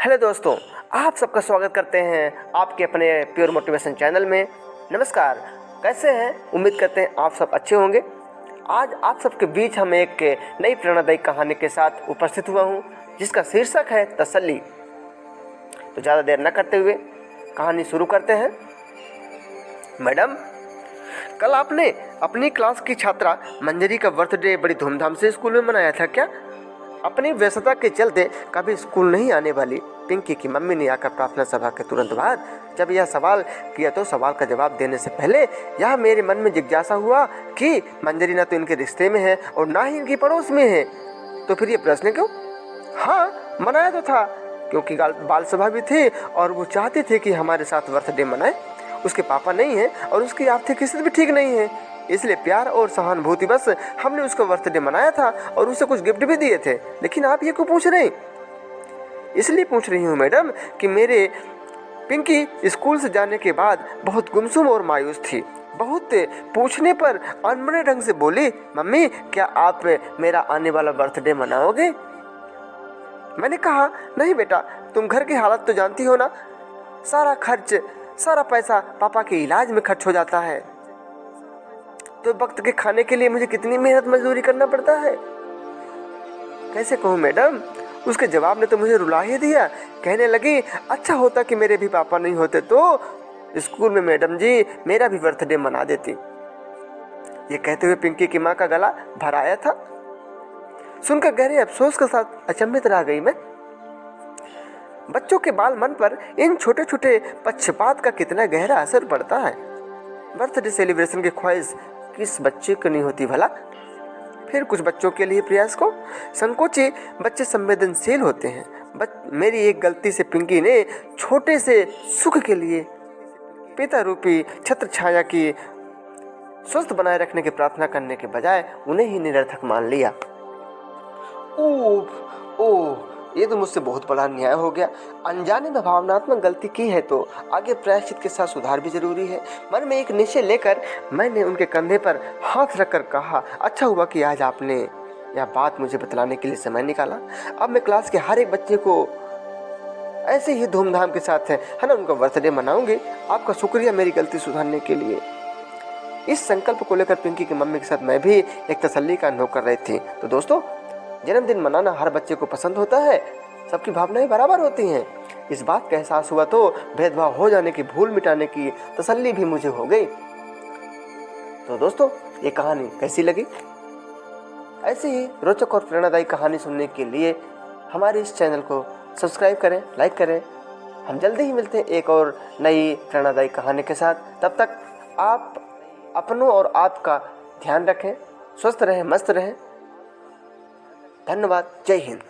Hello दोस्तों, आप सबका स्वागत करते हैं आपके अपने प्योर मोटिवेशन चैनल में। नमस्कार, कैसे हैं? उम्मीद करते हैं आप सब अच्छे होंगे। आज आप सबके बीच हम एक नई प्रेरणादायी कहानी के साथ उपस्थित हुआ हूं, जिसका शीर्षक है तसल्ली। तो ज़्यादा देर न करते हुए कहानी शुरू करते हैं। मैडम, कल आपने अपनी क्लास की छात्रा मंजरी का बर्थडे बड़ी धूमधाम से स्कूल में मनाया था क्या? अपनी व्यस्तता के चलते कभी स्कूल नहीं आने वाली पिंकी की मम्मी ने आकर प्रार्थना सभा के तुरंत बाद जब यह सवाल किया तो सवाल का जवाब देने से पहले यह मेरे मन में जिज्ञासा हुआ कि मंजरी ना तो इनके रिश्ते में है और ना ही इनकी पड़ोस में है, तो फिर ये प्रश्न क्यों? हाँ, मनाया तो था क्योंकि बाल सभा भी थी और वो चाहते थे कि हमारे साथ बर्थडे मनाए। उसके पापा नहीं हैं और उसकी आर्थिक स्थिति भी ठीक नहीं है, इसलिए प्यार और सहानुभूति बस हमने उसका बर्थडे मनाया था और उसे कुछ गिफ्ट भी दिए थे। लेकिन आप ये क्यों पूछ रहे हैं? इसलिए पूछ रही हूँ मैडम कि मेरे पिंकी स्कूल से जाने के बाद बहुत गुमसुम और मायूस थी। बहुत पूछने पर अनबने ढंग से बोली, मम्मी क्या आप मेरा आने वाला बर्थडे मनाओगे? मैंने कहा, नहीं बेटा, तुम घर की हालत तो जानती हो ना, सारा पैसा पापा के इलाज में खर्च हो जाता है, तो वक्त के खाने के लिए मुझे कितनी मेहनत मजदूरी करना पड़ता है। कैसे कहूँ मैडम? उसके जवाब ने तो मुझे रुला ही दिया। कहने लगी, अच्छा होता कि मेरे भी पापा नहीं होते तो स्कूल में मैडम जी मेरा भी बर्थडे मना देती। ये कहते हुए पिंकी की माँ का गला भर आया था। सुनकर गहरे अफसोस के साथ अचंभित रह गई मैं। बच्चों के बाल मन पर इन छोटे छोटे पक्षपात का कितना गहरा असर पड़ता है। बर्थडे सेलिब्रेशन की ख्वाहिश किस बच्चे को नहीं होती भला? फिर कुछ बच्चों के लिए प्रयास को संकोची बच्चे संवेदनशील होते हैं। मेरी एक गलती से पिंकी ने छोटे से सुख के लिए पिता रूपी छत्र छाया की स्वस्थ बनाए रखने की प्रार्थना करने के बजाय उन्हें ही निरर्थक मान लिया। ओह, ये तो मुझसे बहुत बड़ा अन्याय हो गया। अनजाने में भावनात्मक गलती की है तो आगे प्रायश्चित के साथ सुधार भी जरूरी है। मन में एक निश्चय लेकर मैंने उनके कंधे पर हाथ रखकर कहा, अच्छा हुआ कि आज आपने यह बात मुझे बतलाने के लिए समय निकाला। अब मैं क्लास के हर एक बच्चे को ऐसे ही धूमधाम के साथ है ना उनका बर्थडे मनाऊंगी। आपका शुक्रिया मेरी गलती सुधारने के लिए। इस संकल्प को लेकर पिंकी की मम्मी के साथ मैं भी एक तसल्ली का अनुभव कर रही थी। तो दोस्तों, जन्मदिन मनाना हर बच्चे को पसंद होता है, सबकी भावनाएं बराबर होती हैं। इस बात का एहसास हुआ तो भेदभाव हो जाने की भूल मिटाने की तसल्ली भी मुझे हो गई। तो दोस्तों, ये कहानी कैसी लगी? ऐसे ही रोचक और प्रेरणादायी कहानी सुनने के लिए हमारे इस चैनल को सब्सक्राइब करें, लाइक करें। हम जल्दी ही मिलते हैं एक और नई प्रेरणादायी कहानी के साथ। तब तक आप अपनों और आपका ध्यान रखें, स्वस्थ रहें, मस्त रहें। धन्यवाद। जय हिंद।